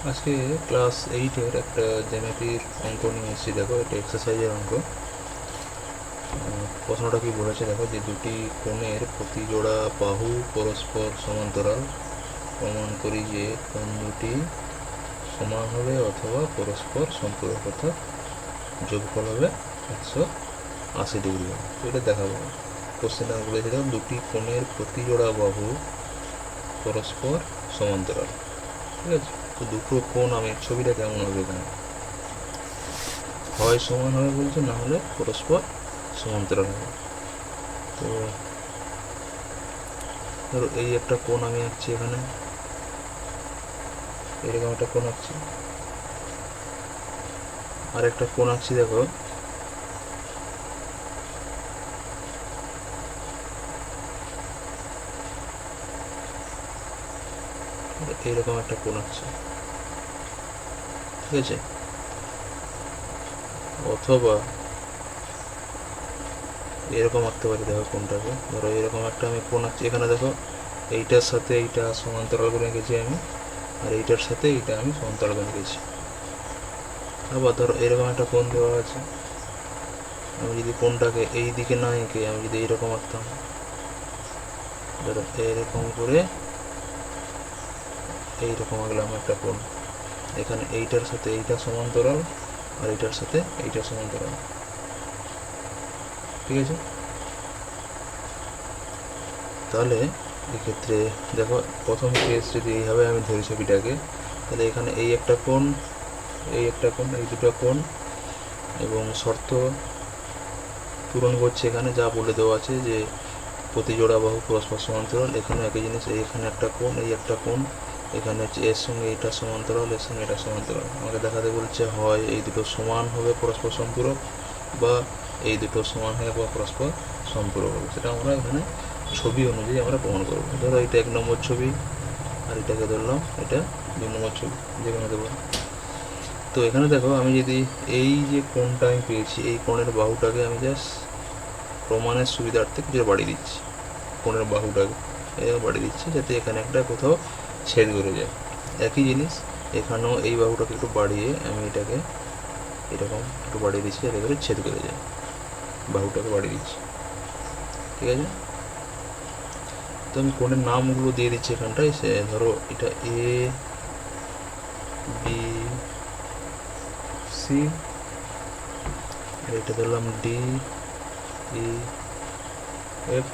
আজকে ক্লাস 8-এর একটা জ্যামিতির অঙ্ক নিয়ে এসেছি। দেখো, এটা এক্সারসাইজের অঙ্ক। প্রশ্নটা কি বলেছে দেখো, যে দুটি কোণের প্রতি জোড়া বাহু পরস্পর সমান্তরাল, প্রমাণ করি যে কোণ দুটি সমান হবে অথবা পরস্পর সম্পূরক, অর্থাৎ যোগফল হবে 180 ডিগ্রি হবে। তো এটা দেখাবো। কোশ্চেনটা বলেছে দেখো, দুটি কোণের প্রতি জোড়া বাহু পরস্পর সমান্তরাল। ঠিক আছে, তো দুটো কোণ আমি ছবিটা কেমন হবে এখানে, হয় সমান হবে বলছে, না হলে পরস্পর সমান্তরাল হবে। তো ধরো এই একটা কোণ আমি আঁকছি এখানে, এরকম একটা কোণ আঁকছি, আর একটা কোণ আঁকছি দেখো এইরকম একটা কোণ আঁকছি। ঠিক আছে, অথবা এরকম আঁকতে পারি। দেখো কোণটাকে, ধরো এরকম একটা আমি কোণ আঁকছি এখানে, দেখো এইটার সাথে এইটা সমান্তরাল করে এঁকেছি আমি, আর এইটার সাথে এইটা আমি সমান্তরাল করে এঁকেছি। আবার ধরো এরকম একটা কোণ দেওয়া আছে, আমি যদি কোণটাকে এই দিকে না এঁকে আমি যদি এইরকম আঁকতাম, ধরো এরকম করে এইরকম আঁকলাম একটা কোণ, এখানে এইটার সাথে এইটা সমান্তরাল, আর এইটার সাথে এইটা সমান্তরাল। ঠিক আছে, তাহলে এক্ষেত্রে দেখো প্রথম কেস যদি এইভাবে আমি ধরি ছবিটাকে, তাহলে এখানে এই একটা কোণ, এই একটা কোণ, এই দুটো কোণ, এবং শর্ত পূরণ করছে এখানে যা বলে দেওয়া আছে যে প্রতি জোড়া বাহু পরস্পর সমান্তরাল। এখানে একই জিনিস, এখানে একটা কোণ, এই একটা কোণ, এখানে হচ্ছে এর সঙ্গে এটা সমান্তরাল, এর সঙ্গে এটা সমান্তরাল। আমাকে দেখাতে বলছে হয় এই দুটো সমান হবে পরস্পর সম্পূরক, বা এই দুটো সমান হয়ে বা পরস্পর সম্পূরক হবে। সেটা আমরা এখানে ছবি অনুযায়ী আমরা প্রমাণ করবো। ধরো এটা 1 নম্বর ছবি, আর এটাকে ধরলাম এটা 2 নম্বর ছবি, যে কোনো দেবো। তো এখানে দেখো, আমি যদি এই যে কোণটা আমি পেয়েছি, এই কোণের বাহুটাকে আমি জাস্ট প্রমাণের সুবিধার্থে কিছু বাড়িয়ে দিচ্ছি, কোণের বাহুটাকে বাড়িয়ে দিচ্ছি, যাতে এখানে একটা কোথাও ছেদ করে যায়। একই জিনিস এখানেও এই বাহুটাকে একটু বাড়িয়ে আমি এটাকে এরকম একটু বাড়িয়ে দিচ্ছি, যাতে করে ছেদ করে যায়, বাহুটাকে বাড়িয়ে দিচ্ছি। ঠিক আছে, তো আমি কোণের নামগুলো দিয়ে দিচ্ছি এখানটায়। সে ধরো এটা এ বি সি, আর এটা ধরলাম ডি ই এফ,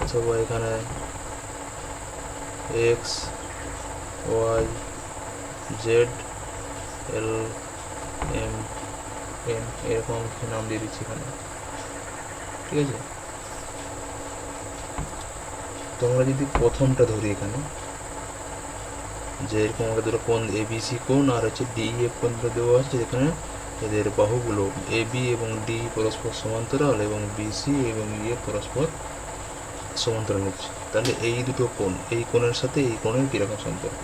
অথবা এখানে X Y Z L M N, এরকম নাম দিয়ে দিচ্ছি এখানে। ঠিক আছে, তোমরা যদি প্রথমটা ধরি এখানে, যে এরকম আমাকে দুটো কোণ এবিসি কোণ আর হচ্ছে ডিএফ কোণ দেওয়া আছে, যেখানে এদের বাহুগুলো এ বি এবং ডি পরস্পর সমান্তরাল এবং বিসি এবং ইএফ পরস্পর সমান্তরাল হচ্ছে। তাহলে এই দুটো কোণ, এই কোণের সাথে এই কোণের কীরকম সম্পর্ক?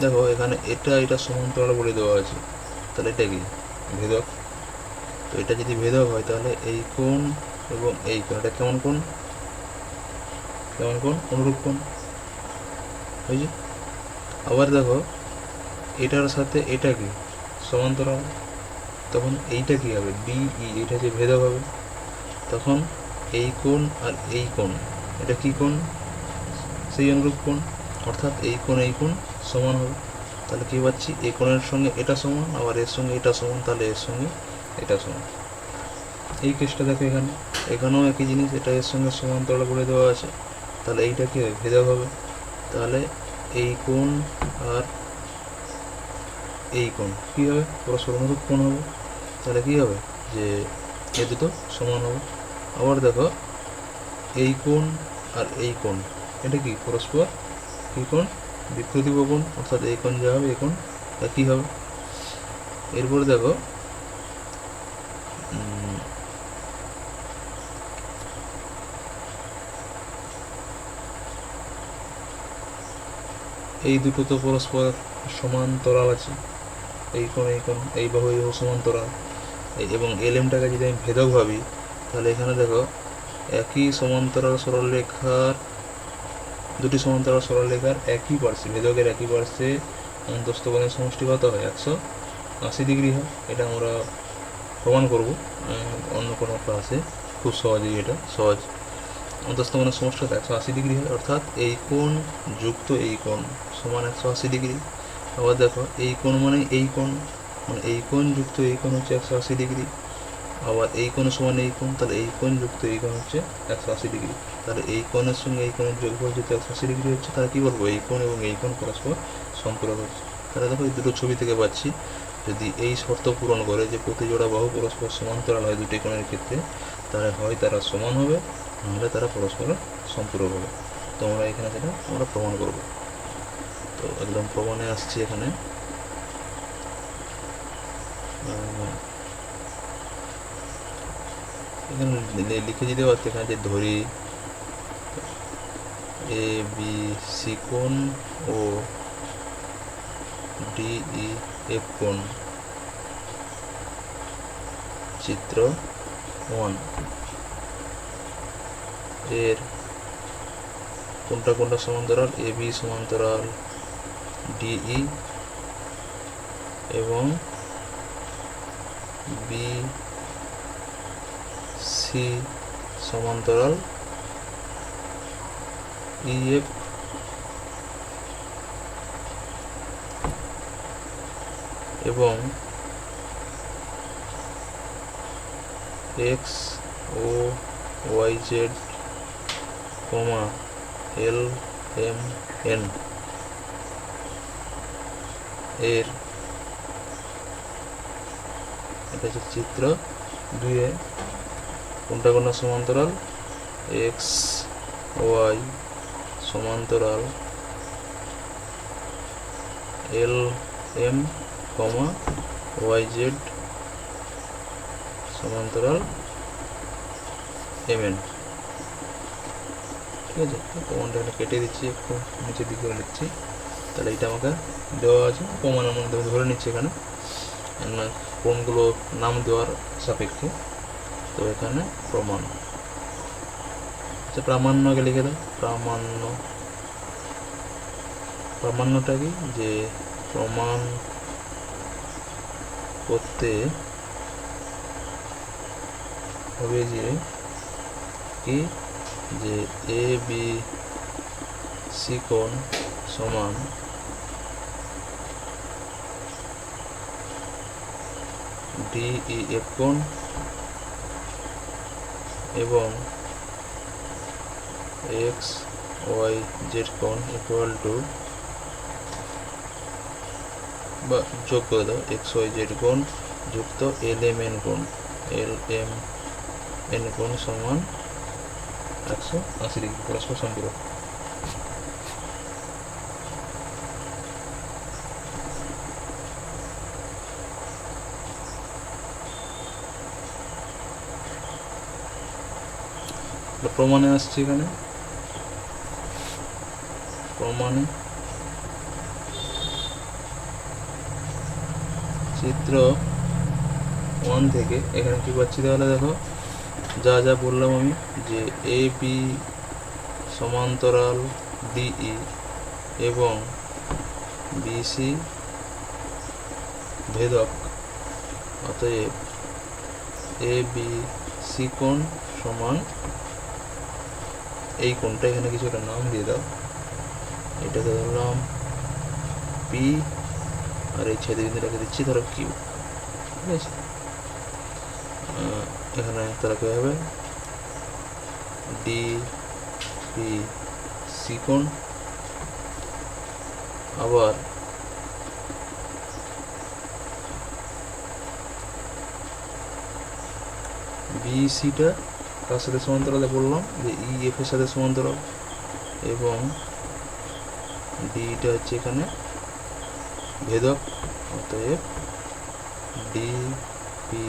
দেখো এখানে এটা এটা সমান্তরাল বলে দেওয়া আছে, তাহলে এটা কি ভেদক। তো এটা যদি ভেদক হয়, তাহলে এই কোণ এবং এই কোণ, এটা কেমন কোণ, কেমন কোণ, অনুরূপ কোণ হয়েছে। আবার দেখো এটার সাথে এটা কি সমান্তরাল, তখন এইটা কি হবে, ডিই, এটা যে ভেদক হবে, তখন এই কোণ আর এই কোণ, এটা কি কোণ, সেই অনুরূপ কোণ, অর্থাৎ এই কোণ এই কোণ সমান হবে। তাহলে কী পাচ্ছি, এই কোণের সঙ্গে এটা সমান, আবার এর সঙ্গে এটা সমান, তাহলে এর সঙ্গে এটা সমান। এই কেসটা দেখো এখানে, এখানেও একই জিনিস, এটা এর সঙ্গে সমান্তরাল বলে দেওয়া আছে, তাহলে এইটা কী হবে, ভেদক হবে। তাহলে এই কোণ আর এই কোণ কী হবে, পরস্পর অনুরূপ কোণ হবে। তাহলে কী হবে, যে এ দুটো সমান হবে। আবার দেখো এই কোণ আর এই কোণ, এটা কি পরস্পর কী কোণ, বিপ্রতীপ কোণ, অর্থাৎ এই কোণ যা হবে এই কোণ একই হবে। এরপরে দেখো এই দুটো তো পরস্পর সমান্তরাল আছে, এই কোণ এই কোণ, এই বাহু এই বাহু সমান্তরাল, এবং এলএমটাকে যদি আমি ভেদক ভাবি, তাহলে এখানে দেখো একই সমান্তরাল সরলরেখার দুটি সমান্তরাল সরলরেখার একই পার্শ্বে, ভেদকের একই পার্শ্বে অন্তস্থ কোণের সমষ্টি কত হয়? 180 ডিগ্রি হয়। এটা আমরা প্রমাণ করব অন্য কোনো ক্লাসে, খুব সহজেই, এটা সহজ। অন্তস্থ কোণের সমষ্টি 180 ডিগ্রি হয়, অর্থাৎ এই কোণ যুক্ত এই কোণ সমান 180 ডিগ্রি। আবার দেখো, এই কোণ মানে এই কোণ, মানে এই কোণ যুক্ত এই কোণ হচ্ছে 180 ডিগ্রি। আবার এই কোণ সমান এই কোণ, তাহলে এই কোণ যুক্ত এই কোণ হচ্ছে 180 ডিগ্রি। তাহলে এই কোণের সঙ্গে এই কোণের যোগফল যেহেতু 180 ডিগ্রি হচ্ছে, তাহলে কী বলবো? এই কোণ এবং এই কোণ পরস্পর সম্পূরক হচ্ছে। তাহলে দেখো, এই দুটো ছবি থেকে পাচ্ছি, যদি এই শর্ত পূরণ করে যে প্রতি জোড়া বাহু পরস্পর সমান্তরাল হয় দুটি কোণের ক্ষেত্রে, তাহলে হয় তারা সমান হবে, নাহলে তারা পরস্পর সম্পূরক হবে। তো আমরা এখানে সেটা আমরা প্রমাণ করব। তো একদম প্রমাণে আসছি এখানে। এখানে লিখে দিতে পারছি এখানে যে ধরি এ বি সি কোণ ও ডি ই এফ কোণ চিত্র 1 এর কোনটা কোনটা সমান্তরাল? এ বি সমান্তরাল ডিই এবং বি সি সমান্তরাল ইএফ এবং এক্স ও Y Z comma L M N এর, এটা হচ্ছে চিত্র 2 কোনটা কোনটা সমান্তরাল? এক্স ওয়াই সমান্তরাল L M comma Y Z সমান্তরাল এম এন। ঠিক আছে, প্রমাণটা এখানে কেটে দিচ্ছি, একটু নিচের দিকে লিখছি। তাহলে এটা আমাকে দেওয়া আছে, প্রমাণের মধ্যে ধরে নিচ্ছি এখানে কোণগুলো নাম দেওয়ার সাপেক্ষে। তো এখানে প্রমাণ, আচ্ছা প্রামাণ্য আগে লিখে দাও। প্রামাণ্যটা কি? যে প্রমাণ করতে হবে যে কি, যে এ বি সি কোণ সমান ডি ই এফ কোণ এবং এক্স ওয়াই জেড কোণ ইকুয়াল টু, বা যোগ করে দাও, এক্স ওয়াই জেড কোণ যুক্ত এল এম এন কোণ, এল এম এন কোণ সমান 180 ডিগ্রি পরস্পর সম্পূরক। প্রমাণে আসছে এখানে, প্রমাণে চিত্র 1 থেকে এখানে কি পাচ্ছি? তাহলে দেখো, যা যা বললাম আমি, যে এ বি সমান্তরাল ডিই এবং বিসি ভেদক, অতএব এ বি সি কোণ সমান, এই কোণটা এখানে কিছু একটা নাম দিয়ে দাও, এটাকে ধরলাম পি, আর এই ছেদবিন্দুটাকে দিচ্ছি ধরো কিউ। ঠিক আছে, এখানে তারা কী হবে? ডি পি সি কোণ, আবার বিসিটা কার সাথে সমান্তরালে বললাম? যে ই এফ এর সাথে সমান্তরাল, এবং ডিটা হচ্ছে এখানে ভেদক, অতএব ডি পি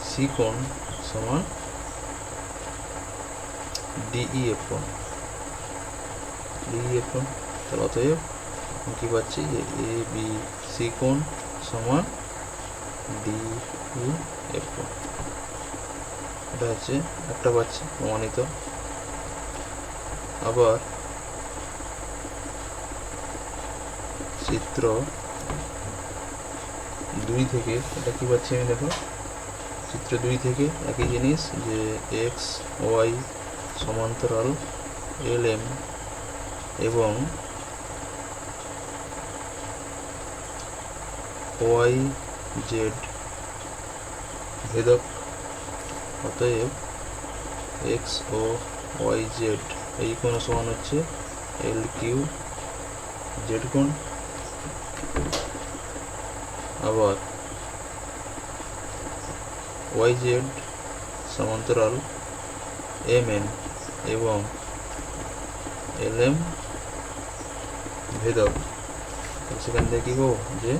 সি কোণ সমান ডিই এফ কোণ, ডিই এফ কোণ। তাহলে অতএব কী পাচ্ছি? যে এ বি সি কোণ সমান ডিই এফ কোণ। এটা হচ্ছে একটা পাচ্ছি প্রমাণিত। আবার চিত্র 2 থেকে এটা কি পাচ্ছি আমি, দেখো চিত্র 2 থেকে একই জিনিস যে এক্স ওয়াই সমান্তরাল এল এম এবং ওয়াই জেড ভেদক, অতএব এক্স ও ওয়াই জেড এই কোণ সমান হচ্ছে এল কিউ জেড কোণ। আবার ওয়াই জেড সমান্তরাল এম এন এবং এল এম ভেদক, সেখান থেকে কি বলবো যে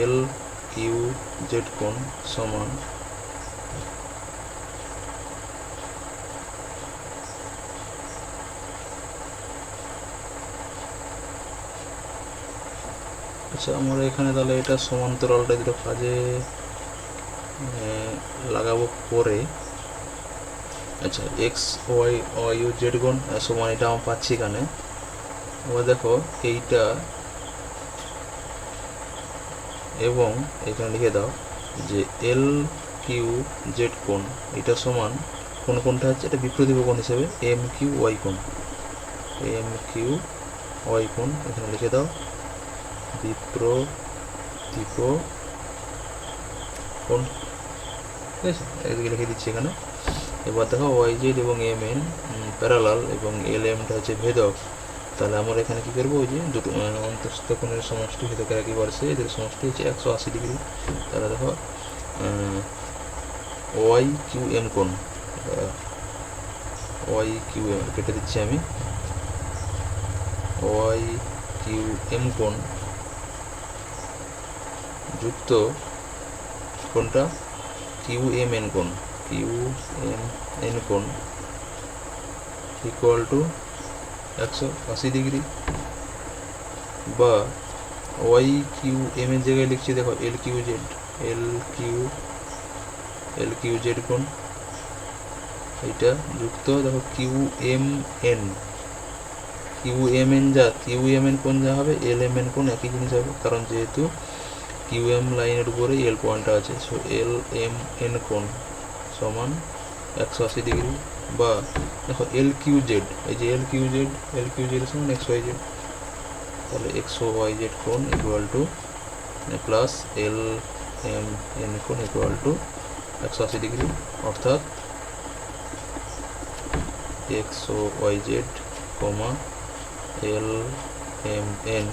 এল কিউ জেড কোণ সমান আচ্ছা আমরা এখানে তাহলে এটা সমান্তরালটা দুটো কাজে লাগাবো পরে। আচ্ছা X Y Y U Z কোণ সমান এটা আমরা পাচ্ছি এখানে। এবার দেখো এইটা এবং এখানে লিখে দাও যে এল কিউ জেড কোণ এটা সমান কোন কোণটা হচ্ছে এটা বিপ্রতীপ কোণ হিসেবে এম কিউ ওয়াই কোণ, এম কিউ ওয়াই কোণ এখানে লিখে দাও বিপ্রতীপ কোণ, ঠিক আছে এদিকে লিখে দিচ্ছি এখানে। এবার দেখো ওয়াই জেড এবং এম এন প্যারালাল এবং এল এমটা হচ্ছে ভেদক, তাহলে আমরা এখানে কি করবো ওই যে দুটো অন্তঃস্থ কোণের সমষ্টি ভেদকের একই বর্ষে এদের সমষ্টি হচ্ছে 180 ডিগ্রি। তাহলে দেখো ওয়াই কিউ এম কোণ, ওয়াই কিউ এম কেটে দিচ্ছি আমি, ওয়াই কিউ এম কোণ যুক্ত কোণটা কিউ এম এন কোণ, কিউ এম এন কোণ ইকুয়াল টু 180 ডিগ্রি, বা ওয়াই কিউ এম এর জায়গায় লিখছি দেখো L Q Z, L Q Z কোণ এইটা যুক্ত দেখো কিউ এম এন কোণ যা হবে এল এম এন কোণ একই জিনিস হবে, কারণ যেহেতু কিউ এম লাইনের উপরে এল পয়েন্টটা আছে, সো এল এম এন কোণ সমান 180 ডিগ্রি, বা দেখো এল কিউ জেড, এই যে এল কিউ জেড সমান এক্স ওয়াই জেড, তাহলে এক্স ওয়াই জেড কোণ equal to plus L M N কোণ ইকুয়াল টু 180 ডিগ্রি, অর্থাৎ X Y Z comma L M N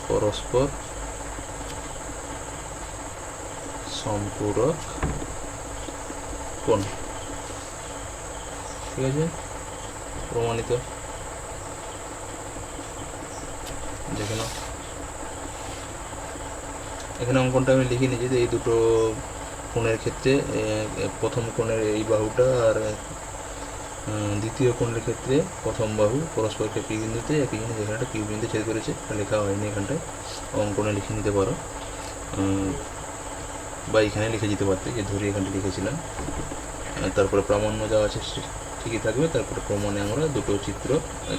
পরস্পর সম্পূরক কোণ, ঠিক আছে প্রমাণিত। দেখে নাও এখানে অঙ্কনটা আমি লিখে নিয়েছি যে এই দুটো কোণের ক্ষেত্রে প্রথম কোণের এই বাহুটা আর দ্বিতীয় কোণের ক্ষেত্রে প্রথম বাহু পরস্পরকে পি বিন্দুতে একই জিনিস এখানে একটা কিউ বিন্দু ছেদ করেছে, লেখা হয়নি এখানটায়, অঙ্কনে লিখে নিতে পারো বা এখানে লিখে যেতে পারতে যে ধরে এখানটা লিখেছিলাম। তারপরে প্রামাণ্য যা আছে ঠিকই থাকবে, তারপরে প্রমাণে আমরা দুটো চিত্র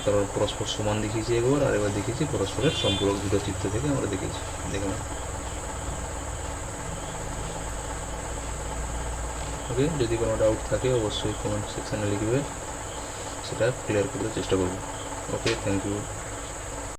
তারপর পরস্পর সমান দেখিয়েছি একবার, আর এবার দেখিয়েছি পরস্পরের সম্পূরক দুটো চিত্র থেকে আমরা দেখেছি। দেখে নাও ওকে, যদি কোনো ডাউট থাকে অবশ্যই কমেন্ট সেকশানে লিখবে, সেটা ক্লিয়ার করতে চেষ্টা করব। ওকে, থ্যাংক ইউ।